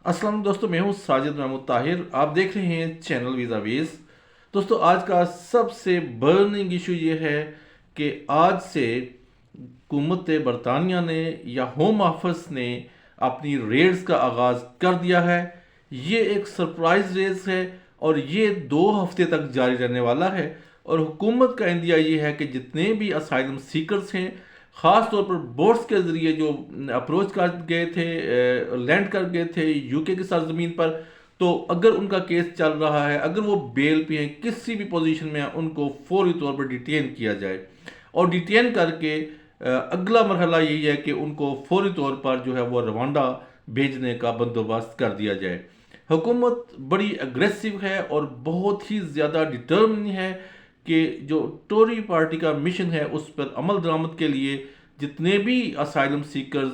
अस्सलाम वालेकुम दोस्तों, मैं हूं साजिद महमूद ताहिर। आप देख रहे हैं चैनल वीज़ा वीज़। दोस्तों, आज का सबसे बर्निंग इशू ये है कि आज से हुकूमत बरतानिया ने या होम ऑफिस ने अपनी रेड्स का आगाज़ कर दिया है। ये एक सरप्राइज रेस है और ये 2 हफ्ते तक जारी रहने वाला है। और हुकूमत का इंदिया ये है कि जितने भी असाइलम सीकर्स हैं, ख़ास तौर पर बोट्स के ज़रिए जो अप्रोच कर गए थे, लैंड कर गए थे यूके की सरजमीन पर, तो अगर उनका केस चल रहा है, अगर वो बेल पे हैं, किसी भी पोजीशन में हैं, उनको फौरी तौर पर डिटेन किया जाए। और डिटेन करके अगला मरहला यही है कि उनको फौरी तौर पर जो है वो रवांडा भेजने का बंदोबस्त कर दिया जाए। हुकूमत बड़ी अग्रेसिव है और बहुत ही ज़्यादा डिटर्मिन है कि जो टोरी पार्टी का मिशन है उस पर अमल दरामद के लिए जितने भी असाइलम सीकर्स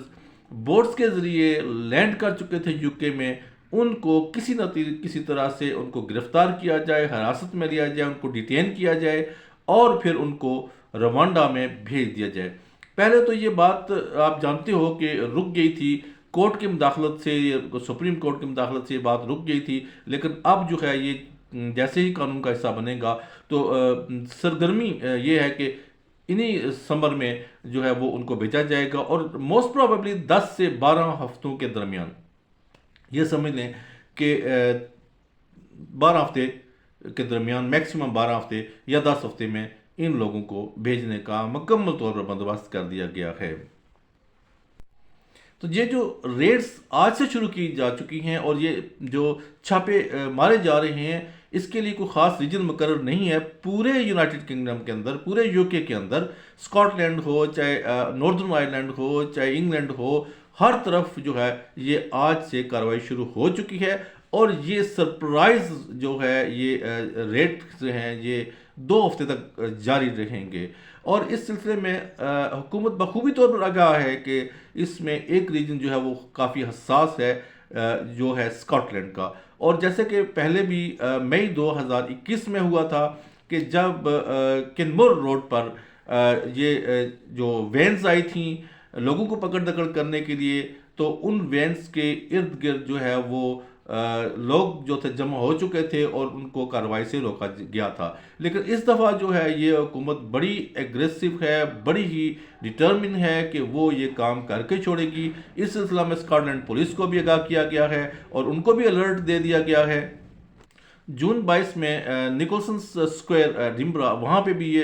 बोट्स के ज़रिए लैंड कर चुके थे यूके में, उनको किसी न किसी तरह से उनको गिरफ्तार किया जाए, हिरासत में लिया जाए, उनको डिटेन किया जाए और फिर उनको रवांडा में भेज दिया जाए। पहले तो ये बात आप जानते हो कि रुक गई थी कोर्ट की मुदाखलत से, सुप्रीम कोर्ट की मुदाखलत से ये बात रुक गई थी, लेकिन अब जो है ये जैसे ही कानून का हिस्सा बनेगा तो सरगर्मी ये है कि इन्हीं समर में जो है वो उनको भेजा जाएगा और मोस्ट प्रोबेबली 10 से 12 हफ्तों के दरमियान, ये समझ लें कि 12 हफ्ते के दरमियान, मैक्सिमम 12 हफ्ते या 10 हफ्ते में इन लोगों को भेजने का मुकम्मल तौर पर बंदोबस्त कर दिया गया है। तो ये जो रेड्स आज से शुरू की जा चुकी हैं और ये जो छापे मारे जा रहे हैं, इसके लिए कोई ख़ास रीजन मुकर्रर नहीं है। पूरे यूनाइटेड किंगडम के अंदर, पूरे यूके के अंदर, स्कॉटलैंड हो, चाहे नॉर्दर्न आयरलैंड हो, चाहे इंग्लैंड हो, हर तरफ जो है ये आज से कार्रवाई शुरू हो चुकी है। और ये सरप्राइज जो है, ये रेड्स हैं, ये 2 हफ्ते तक जारी रहेंगे। और इस सिलसिले में हुकूमत बखूबी तौर पर आगाह है कि इसमें एक रीजन जो है वो काफ़ी हसास है, जो है स्कॉटलैंड का। और जैसे कि पहले भी मई 2021 में हुआ था कि जब किनमुर रोड पर जो वैन्स आई थी लोगों को पकड़ दकड़ करने के लिए, तो उन वैन्स के इर्द गिर्द जो है वो लोग जो थे जमा हो चुके थे और उनको कार्रवाई से रोका गया था। लेकिन इस दफ़ा जो है ये हुकूमत बड़ी एग्रेसिव है, बड़ी ही डिटर्मिन है कि वो ये काम करके छोड़ेगी। इस सिलसिला में स्कॉटलैंड पुलिस को भी आगाह किया गया है और उनको भी अलर्ट दे दिया गया है। जून 22 में निकोलसन स्क्वायर डिम्बरा, वहाँ पे भी ये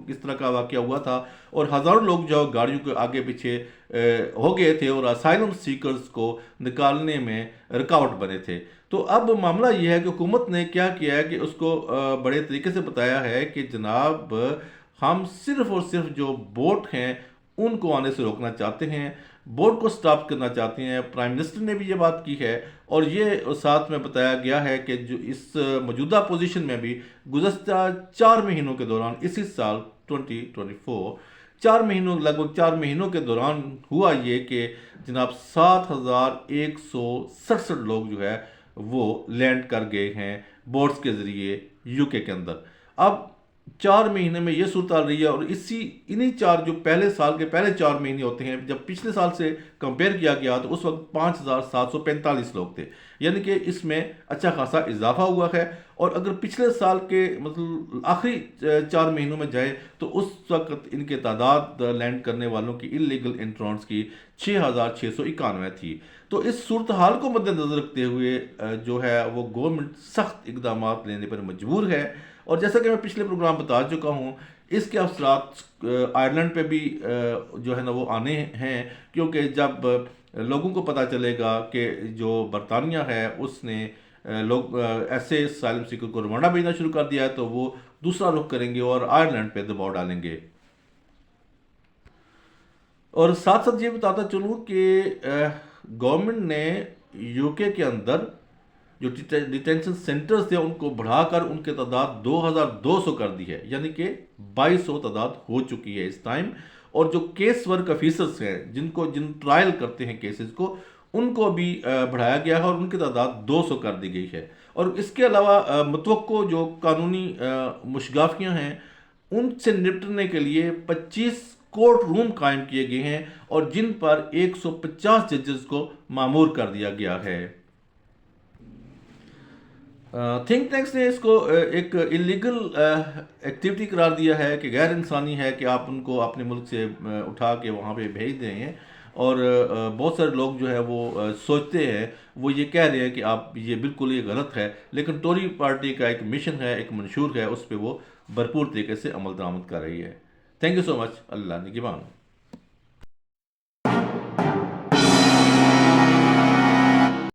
इस तरह का वाक़या हुआ था और हज़ारों लोग जो गाड़ियों के आगे पीछे हो गए थे और असाइलम सीकर्स को निकालने में रुकावट बने थे। तो अब मामला ये है कि हुकूमत ने क्या किया है कि उसको बड़े तरीके से बताया है कि जनाब, हम सिर्फ़ और सिर्फ जो बोट हैं उनको आने से रोकना चाहते हैं, बोर्ड को स्टॉप करना चाहते हैं। प्राइम मिनिस्टर ने भी ये बात की है और ये साथ में बताया गया है कि जो इस मौजूदा पोजीशन में भी गुज़श्ता 4 महीनों के दौरान, इसी साल 2024, 4 महीनों, लगभग 4 महीनों के दौरान हुआ ये कि जनाब 7,167 लोग जो है वो लैंड कर गए हैं बोट्स के ज़रिए यूके के अंदर। अब 4 महीने में ये सूरत रही है और इन्हीं चार, जो पहले साल के पहले 4 महीने होते हैं, जब पिछले साल से कंपेयर किया गया तो उस वक्त 5,745 लोग थे, यानी कि इसमें अच्छा खासा इजाफा हुआ है। और अगर पिछले साल के मतलब आखिरी 4 महीनों में जाए तो उस वक्त इनके तादाद लैंड करने वालों की इलीगल एंट्रांस की 6,691 थी। तो इस सूरत हाल को मद्देनजर रखते हुए जो है वो गवर्नमेंट सख्त इकदाम लेने पर मजबूर है। और जैसा कि मैं पिछले प्रोग्राम बता चुका हूँ, इसके असरात आयरलैंड पे भी जो है ना वो आने हैं, क्योंकि जब लोगों को पता चलेगा कि जो बरतानिया है उसने लोग ऐसे साइलम सीकर को रवाना भेजना शुरू कर दिया है, तो वो दूसरा रुख करेंगे और आयरलैंड पे दबाव डालेंगे। और साथ साथ ये बताता चलूँ कि गवर्नमेंट ने यूके के अंदर जो डिटेंशन सेंटर्स थे उनको बढ़ाकर उनके तादाद 2,200 कर दी है, यानी कि 2,200 तादाद हो चुकी है इस टाइम। और जो केस वर्क ऑफिसर्स हैं, जिन ट्रायल करते हैं केसेस को, उनको भी बढ़ाया गया है और उनकी तादाद 200 कर दी गई है। और इसके अलावा मुतवक्को जो कानूनी मुशगाफियाँ हैं उनसे निपटने के लिए 25 कोर्ट रूम कायम किए गए हैं और जिन पर 150 जजेस को मामूर कर दिया गया है। تھنک ٹینکس نے اس کو ایک اللیگل ایکٹیویٹی قرار دیا ہے کہ غیر انسانی ہے کہ آپ ان کو اپنے ملک سے اٹھا کے وہاں پہ بھیج دیں ہیں، اور بہت سارے لوگ جو ہے وہ سوچتے ہیں، وہ یہ کہہ رہے ہیں کہ آپ یہ بالکل یہ غلط ہے، لیکن ٹوری پارٹی کا ایک مشن ہے، ایک منشور ہے، اس پہ وہ بھرپور طریقے سے عمل درآمد کر رہی ہے۔ تھینک یو سو مچ، اللہ نگہبان۔